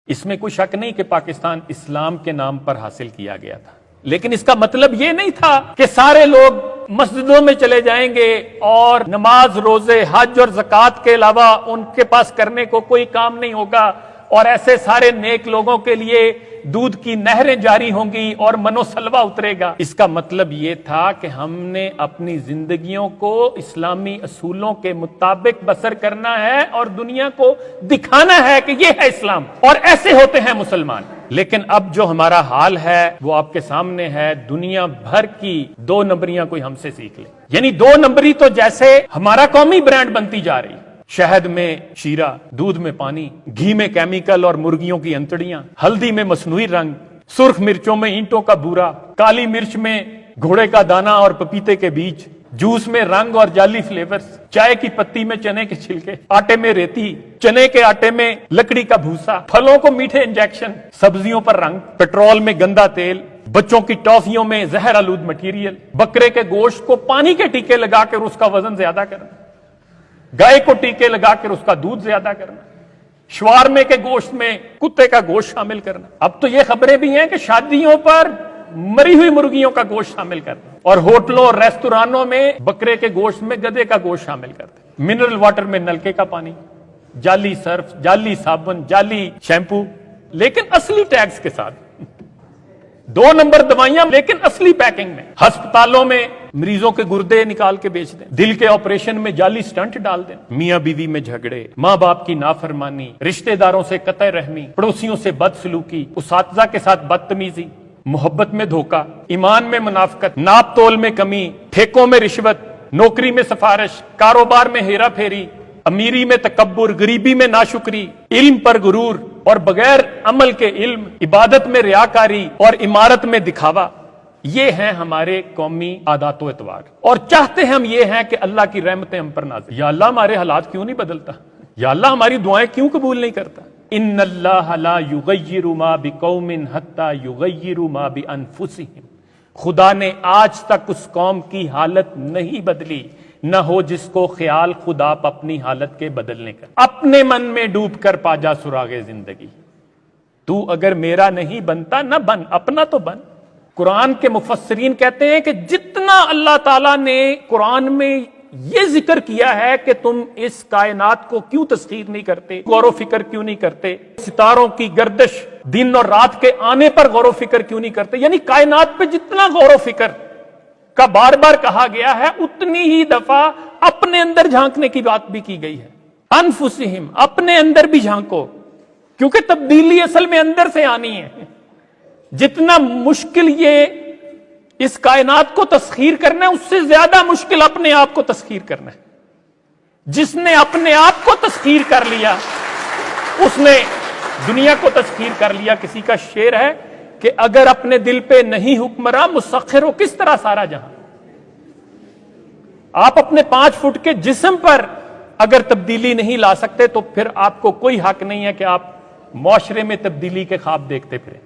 इसमें कोई शक नहीं कि पाकिस्तान इस्लाम के नाम पर हासिल किया गया था, लेकिन इसका मतलब यह नहीं था कि सारे लोग मस्जिदों में चले जाएंगे और नमाज, रोजे, हज और ज़कात के अलावा उनके पास करने को कोई काम नहीं होगा और ऐसे सारे नेक लोगों के लिए दूध की नहरें जारी होंगी और मनोसलवा उतरेगा। इसका मतलब यह था कि हमने अपनी जिंदगियों को इस्लामी असूलों के मुताबिक बसर करना है और दुनिया को दिखाना है कि यह है इस्लाम और ऐसे होते हैं मुसलमान। लेकिन अब जो हमारा हाल है वो आपके सामने है। दुनिया भर की 2 नंबरियां कोई हमसे सीख ले, यानी 2 नंबरी तो जैसे हमारा कौमी ब्रांड बनती जा रही। शहद में शीरा, दूध में पानी, घी में केमिकल और मुर्गियों की अंतड़ियां, हल्दी में मसनूई रंग, सुर्ख मिर्चों में ईंटों का बूरा, काली मिर्च में घोड़े का दाना और पपीते के बीज, जूस में रंग और जाली फ्लेवर्स, चाय की पत्ती में चने के छिलके, आटे में रेती, चने के आटे में लकड़ी का भूसा, फलों को मीठे इंजेक्शन, सब्जियों पर रंग, पेट्रोल में गंदा तेल, बच्चों की टॉफियों में जहर आलूद मटीरियल, बकरे के गोश्त को पानी के टीके लगाकर उसका वजन ज्यादा करना, गाय को टीके लगाकर उसका दूध ज्यादा करना, शवारमे के गोश्त में कुत्ते का गोश्त शामिल करना। अब तो ये खबरें भी हैं कि शादियों पर मरी हुई मुर्गियों का गोश्त शामिल करना और होटलों और रेस्तुरानों में बकरे के गोश्त में गधे का गोश्त शामिल करते। मिनरल वाटर में नलके का पानी, जाली सर्फ, जाली साबुन, जाली शैम्पू, लेकिन असली टैक्स के साथ। 2 नंबर दवाइयां लेकिन असली पैकिंग में। अस्पतालों में मरीजों के गुर्दे निकाल के बेच दें, दिल के ऑपरेशन में जाली स्टंट डाल दें, मियां बीवी में झगड़े, मां बाप की नाफरमानी, रिश्तेदारों से कतई रहमी, पड़ोसियों से बदसलूकी, उसातिज़ा के साथ बदतमीजी, मोहब्बत में धोखा, ईमान में मुनाफकत, नाप तोल में कमी, ठेकों में रिश्वत, नौकरी में सिफारिश, कारोबार में हेरा फेरी, अमीरी में तकब्बुर, गरीबी में नाशुक्री, इल्म पर गुरूर और बगैर अमल के इल्म, इबादत में रियाकारी और इमारत में दिखावा। ये हैं हमारे कौमी आदात व एतवार और चाहते हम ये हैं कि अल्लाह की रहमतें हम पर नाज़िल। या अल्लाह हमारे हालात क्यों नहीं बदलता? या अल्लाह हमारी दुआएं क्यों कबूल नहीं करता? इन्नल्लाह ला युगय्यिरु मा बिकौमिन हत्ता युगय्यिरु मा बिअनफुसिहिम। खुदा ने आज तक उस कौम की हालत नहीं बदली, न हो जिसको ख्याल खुदा अपनी हालत के बदलने का। अपने मन में डूब कर पाजा सुरागे जिंदगी। तू अगर मेरा नहीं बनता न बन, अपना तो बन। कुरान के मुफस्सिरीन कहते हैं कि जितना अल्लाह ताला ने कुरान में यह जिक्र किया है कि तुम इस कायनात को क्यों तस्खीर नहीं करते, गौर फिक्र क्यों नहीं करते, सितारों की गर्दिश, दिन और रात के आने पर गौर फिक्र क्यों नहीं करते, यानी कायनात पे जितना गौर फिक्र का बार बार कहा गया है उतनी ही दफा अपने अंदर झांकने की बात भी की गई है। अनफुसिहिम, अपने अंदर भी झांको, क्योंकि तब्दीली असल में अंदर से आनी है। जितना मुश्किल ये इस कायनात को तस्खीर करना है, उससे ज्यादा मुश्किल अपने आप को तस्खीर करना है। जिसने अपने आप को तस्खीर कर लिया उसने दुनिया को तस्खीर कर लिया। किसी का शेर है कि अगर अपने दिल पे नहीं हुक्मरां मुसख्खिर हो किस तरह सारा जहां। आप अपने 5 फुट के जिस्म पर अगर तब्दीली नहीं ला सकते तो फिर आपको कोई हक नहीं है कि आप मुआशरे में तब्दीली के ख्वाब देखते फिरें।